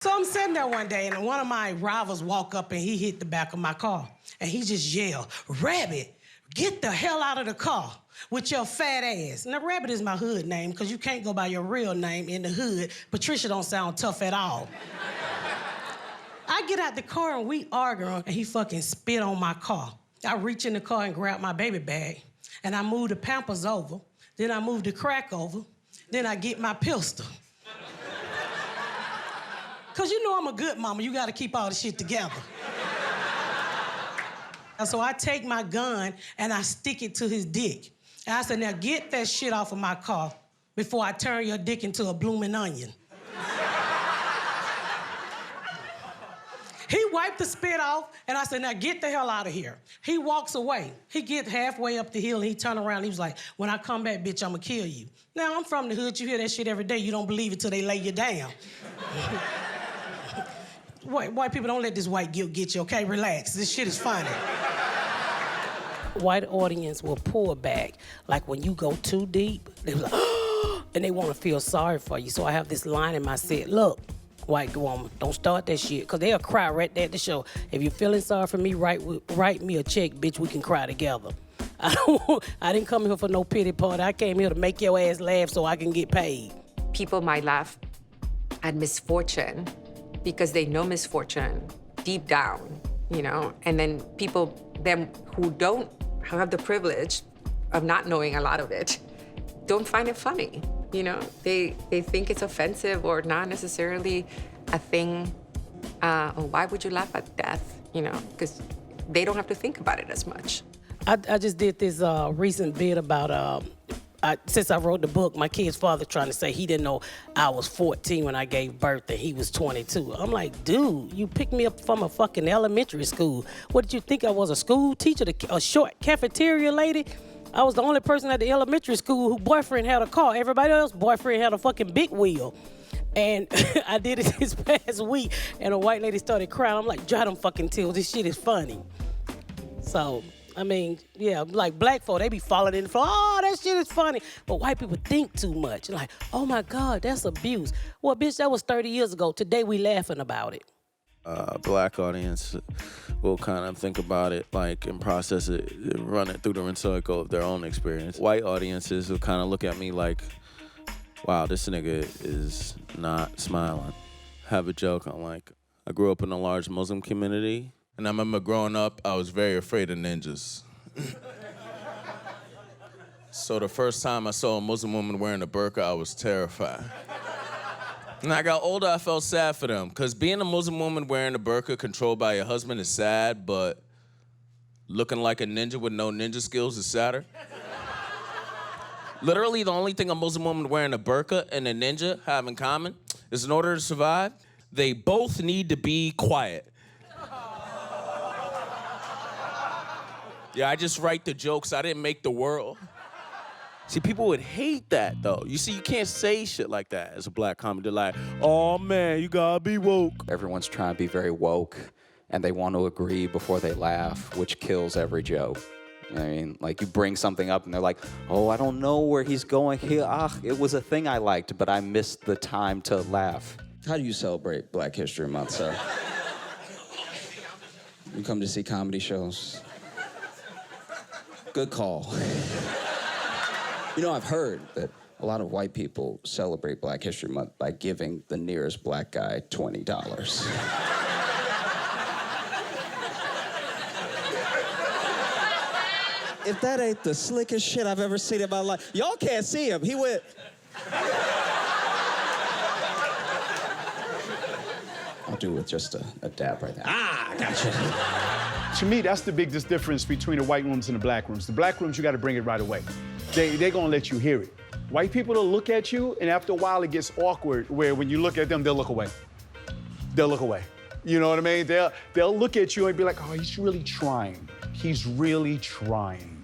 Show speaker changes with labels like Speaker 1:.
Speaker 1: So I'm sitting there one day, and one of my rivals walk up, and he hit the back of my car. And he just yelled, "Rabbit, get the hell out of the car with your fat ass." Now, Rabbit is my hood name, because you can't go by your real name in the hood. Patricia don't sound tough at all. I get out the car, and we arguing, and he fucking spit on my car. I reach in the car and grab my baby bag, and I move the Pampers over, then I move the crack over, then I get my pistol. Because you know I'm a good mama, you gotta keep all the shit together. And so I take my gun and I stick it to his dick. And I said, "Now get that shit off of my car before I turn your dick into a blooming onion." He wiped the spit off, and I said, "Now get the hell out of here." He walks away. He gets halfway up the hill, and he turned around, and he was like, "When I come back, bitch, I'ma kill you." Now, I'm from the hood. You hear that shit every day. You don't believe it till they lay you down. White people, don't let this white guilt get you, okay? Relax. This shit is funny. White audience will pull back. Like when you go too deep, they be like, and they want to feel sorry for you. So I have this line in my set: "Look, white woman, don't start that shit," because they'll cry right there at the show. "If you're feeling sorry for me, write me a check, bitch, we can cry together." I didn't come here for no pity party. I came here to make your ass laugh so I can get paid.
Speaker 2: People might laugh at misfortune because they know misfortune deep down, you know? And then people, them who don't have the privilege of not knowing a lot of it, don't find it funny, you know? They think it's offensive or not necessarily a thing. Why would you laugh at death, you know? Because they don't have to think about it as much.
Speaker 1: I just did this recent bit about, since I wrote the book, my kid's father trying to say he didn't know I was 14 when I gave birth and he was 22. I'm like, dude, you picked me up from a fucking elementary school. What did you think I was, a school teacher, a short cafeteria lady? I was the only person at the elementary school whose boyfriend had a car. Everybody else's boyfriend had a fucking big wheel. And I did it this past week, and a white lady started crying. I'm like, dry them fucking tears. This shit is funny. So, I mean, yeah, like black folk, they be falling in the floor. "Oh, that shit is funny." But white people think too much. Like, "Oh my God, that's abuse." Well, bitch, that was 30 years ago. Today we laughing about it.
Speaker 3: Black audience will kind of think about it like and process it, run it through the cycle of their own experience. White audiences will kind of look at me like, wow, this nigga is not smiling. Have a joke. I'm like, I grew up in a large Muslim community.
Speaker 4: And I remember growing up, I was very afraid of ninjas. So the first time I saw a Muslim woman wearing a burqa, I was terrified. And I got older, I felt sad for them, because being a Muslim woman wearing a burqa controlled by your husband is sad, but looking like a ninja with no ninja skills is sadder. Literally, the only thing a Muslim woman wearing a burqa and a ninja have in common is, in order to survive, they both need to be quiet. Yeah, I just write the jokes. I didn't make the world.
Speaker 3: See, people would hate that, though. You see, you can't say shit like that as a black comic. They're like, "Oh, man, you gotta be woke."
Speaker 5: Everyone's trying to be very woke, and they want to agree before they laugh, which kills every joke. I mean, like, you bring something up, and they're like, "Oh, I don't know where he's going here. It was a thing I liked, but I missed the time to laugh."
Speaker 6: How do you celebrate Black History Month, sir? You come to see comedy shows? Good call. You know, I've heard that a lot of white people celebrate Black History Month by giving the nearest black guy $20. If that ain't the slickest shit I've ever seen in my life. Y'all can't see him. He went... I'll do it with just a dab right there. Ah, gotcha.
Speaker 7: To me, that's the biggest difference between the white rooms and the black rooms. The black rooms, you got to bring it right away. They're going to let you hear it. White people will look at you, and after a while, it gets awkward, where when you look at them, they'll look away. They'll look away. You know what I mean? They'll look at you and be like, "Oh, he's really trying. He's really trying."